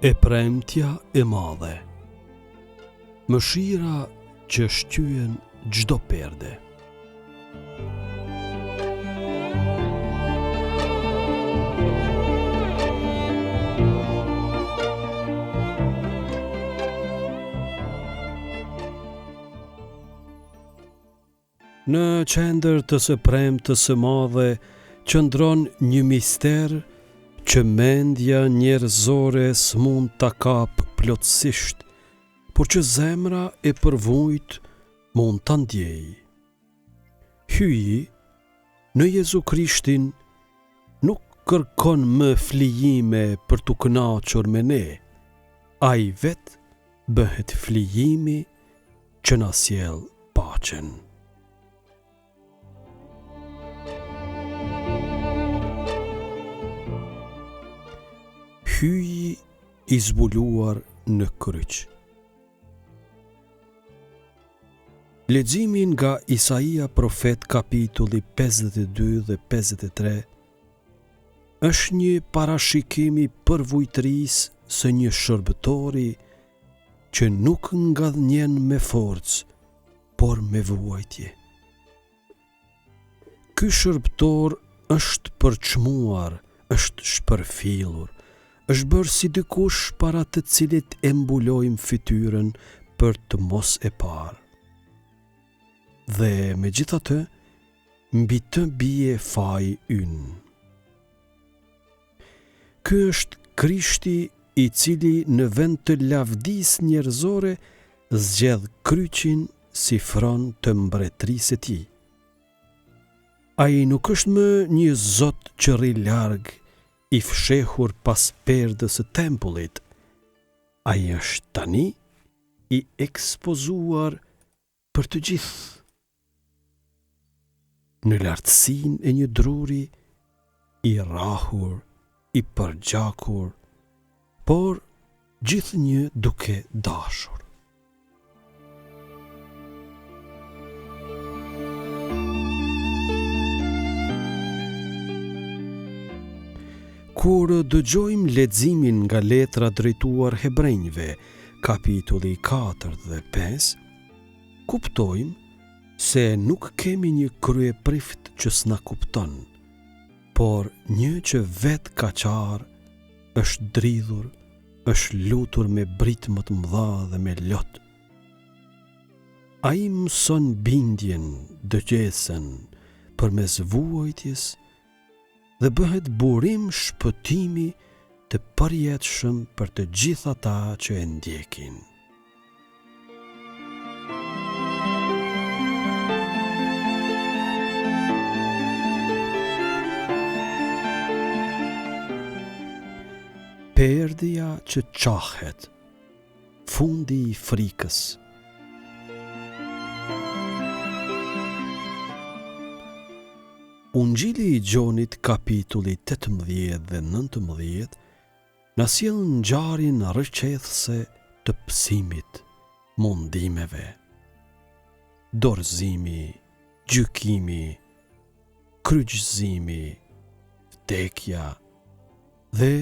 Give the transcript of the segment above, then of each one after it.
E premtja e madhe. Mëshira që shqyen çdo perde. Në qendër të së premtës së madhe qëndron një mister që mendja njerëzore s'mund ta kap plotësisht, por që zemra e përvojt mund ta ndjej. Hyi në Jezu Krishtin nuk kërkon më flijime për t'u kënaqur me ne, ai vet bëhet flijimi që na sjell paqen. Hyi i zbuluar në kryq. Leximin nga Isaia profet kapitulli 52 dhe 53 është një parashikim i përvojtërisë së një shërbëtori që nuk ngadhnjen me forcë, por me vuajtje. Ky shërbëtor është përçmuar, është shpërfillur, është bërë si dikush para të cilit e mbulojmë fytyrën për të mos e parë. Dhe megjithatë, mbi të bie faji ynë. Ky është Krishti i cili në vend të lavdisë njerëzore zgjedh kryqin si fron të mbretërisë e tij. Ai nuk është më një zot që rri larg, i fshehur pas perdës së tempullit. Ai është tani i ekspozuar për të gjithë. Në lartësinë e një druri, i rrahur, i përgjakur, por gjithnjë duke dashur. Kur dëgjojmë leximin nga letra drejtuar hebrejve, kapitulli 4 dhe 5, kuptojmë se nuk kemi një kryeprift që s'na kupton, por një që vet ka qarë, është dridhur, është lutur me brit më të mëdha dhe me lot. Ai mëson bindjen, dëgjesën, përmes vuajtjes, dhe bëhet burim shpëtimi të përjetshëm për të gjithë ata që e ndjekin. Perdja që qahet, fundi i frikës. Ungjili i Gjonit kapitulli 18 dhe 19 na sjell ngjarjen rrëqethse të psimit, mundimeve, dorëzimi, gjykimi, kryqëzimi, vdekja dhe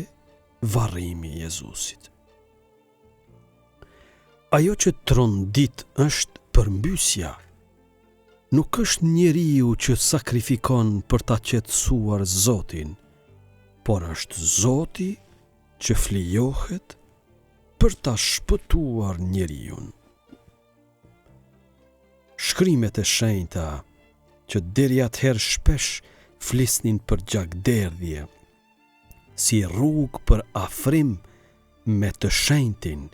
varrimi i Jezusit. Ajo që trondit është përmbysja. Nuk është njeriu që sakrifikon për ta qetësuar Zotin, por është Zoti që flijohet për ta shpëtuar njeriun. Shkrimet e shenjta, që deri atëherë shpesh flisnin për gjakderdhje, si rrugë për afrim me të shenjtin,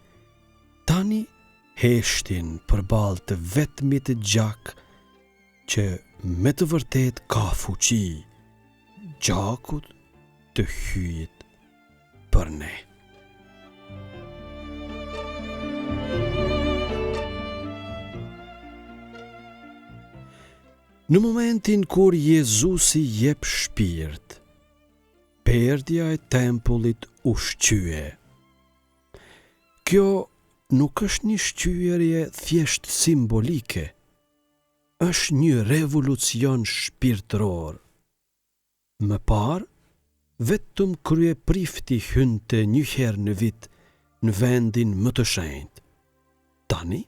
tani heshtin përballë të vetmit gjak që me të vërtet ka fuqi, gjakut të hyjit për ne. Në momentin kur Jezusi jep shpirt, perdja e tempullit u shqye. Kjo nuk është një shqyerje thjesht simbolike, është një revolucion shpirtëror. Më parë, vetëm kryeprifti hynte një herë në vit në vendin më të shenjtë. Tani,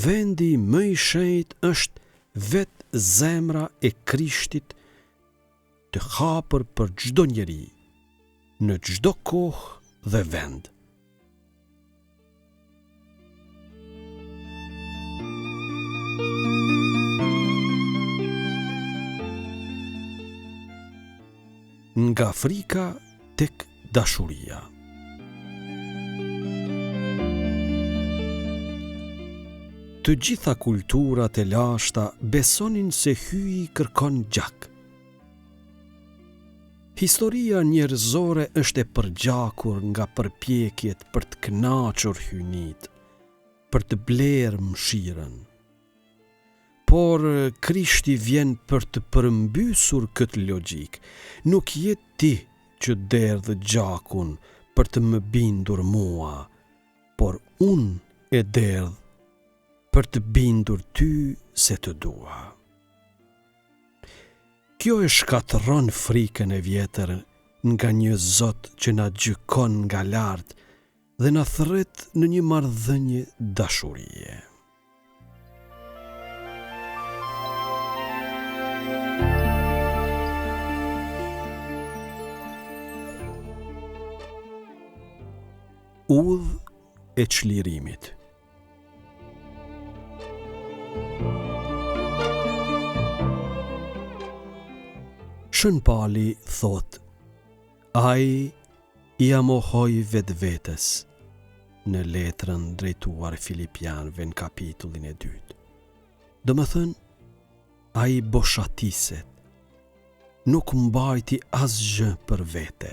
vendi më i shenjtë është vetë zemra e Krishtit, të hapur për çdo njeri, në çdo kohë dhe vend. Nga frika tek dashuria. Të gjitha kulturat e lashta besonin se hyi kërkon gjak. Historia njerëzore është e përgjakur nga përpjekjet për të kënaqur hynit, për të blerë mëshirën. Por Krishti vjen për të përmbysur këtë logjik. Nuk je ti që derdh gjakun për të më bindur mua, por unë e derdh për të bindur ty se të dua. Kjo e shkatëron frikën e vjetër nga një Zot që na gjykon nga lart dhe na thret në një marrëdhënie dashurie. Udhë e çlirimit. Shën Pali thot, ai I amohoi vetvetes në letrën drejtuar Filipianëve në kapitullin e 2. Domethënë, ai boshatiset, nuk mbajti asgjë për vete.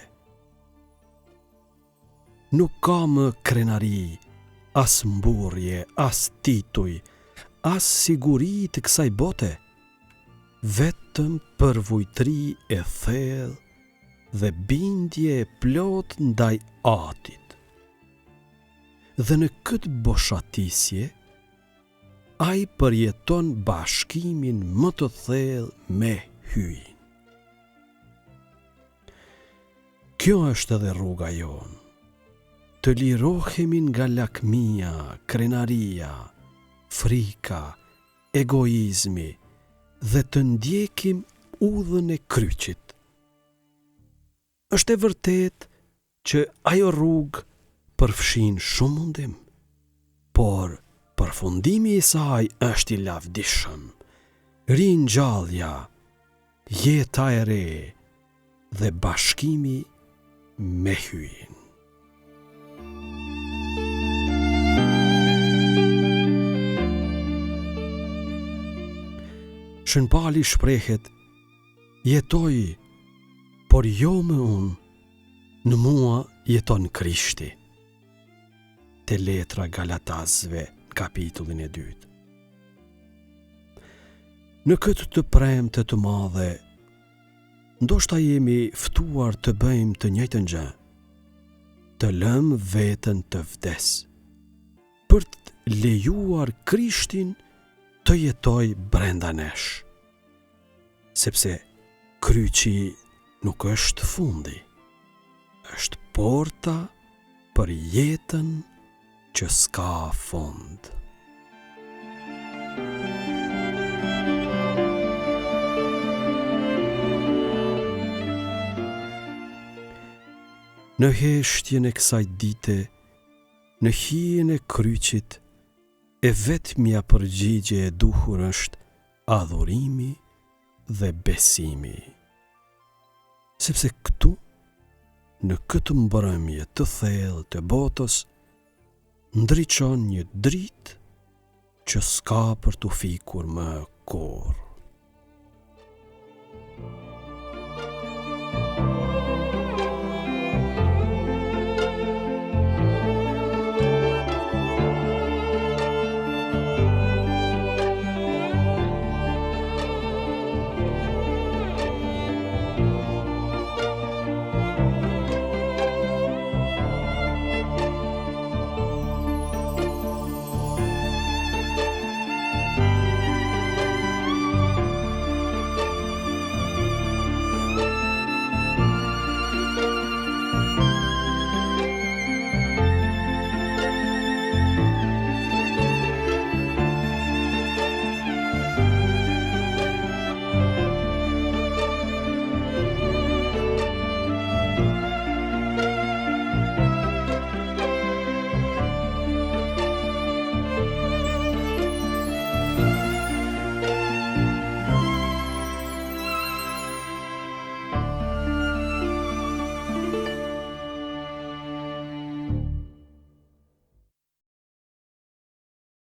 Nuk ka më krenari, as mburje, as tituj, as siguri të kësaj bote, vetëm përvojtri e thellë dhe bindje e plot ndaj Atit. Dhe në këtë boshatisje, ai përjeton bashkimin më të thellë me hyin. Kjo është edhe rruga jonë, të lirohemi nga lakmia, krenaria, frika, egoizmi dhe të ndjekim udhën e kryqit. Është e vërtet që ajo rrugë përfshin shumë mundim, por përfundimi I saj është I lavdishëm, ringjallja, jeta e re dhe bashkimi me hyin. Shën Pali shprehet, jetoj, por jo më unë, në mua jeton Krishti. Te letra Galatazve, kapitullin e 2. Në këtë të premte të madhe, ndoshta jemi ftuar të bëjmë të njëjtën gjë, të lëmë veten të vdes, për të lejuar Krishtin të jetoj brenda nesh, sepse kryqi nuk është fundi, është porta për jetën që s'ka fund. Në heshtjen e kësaj dite, në hijen e kryqit, e vetmja përgjigje e duhur është adhurimi dhe besimi. Sepse këtu, në këtë mbrëmje të thellë të botës, ndriçon një dritë që s'ka për t'u fikur më kurrë.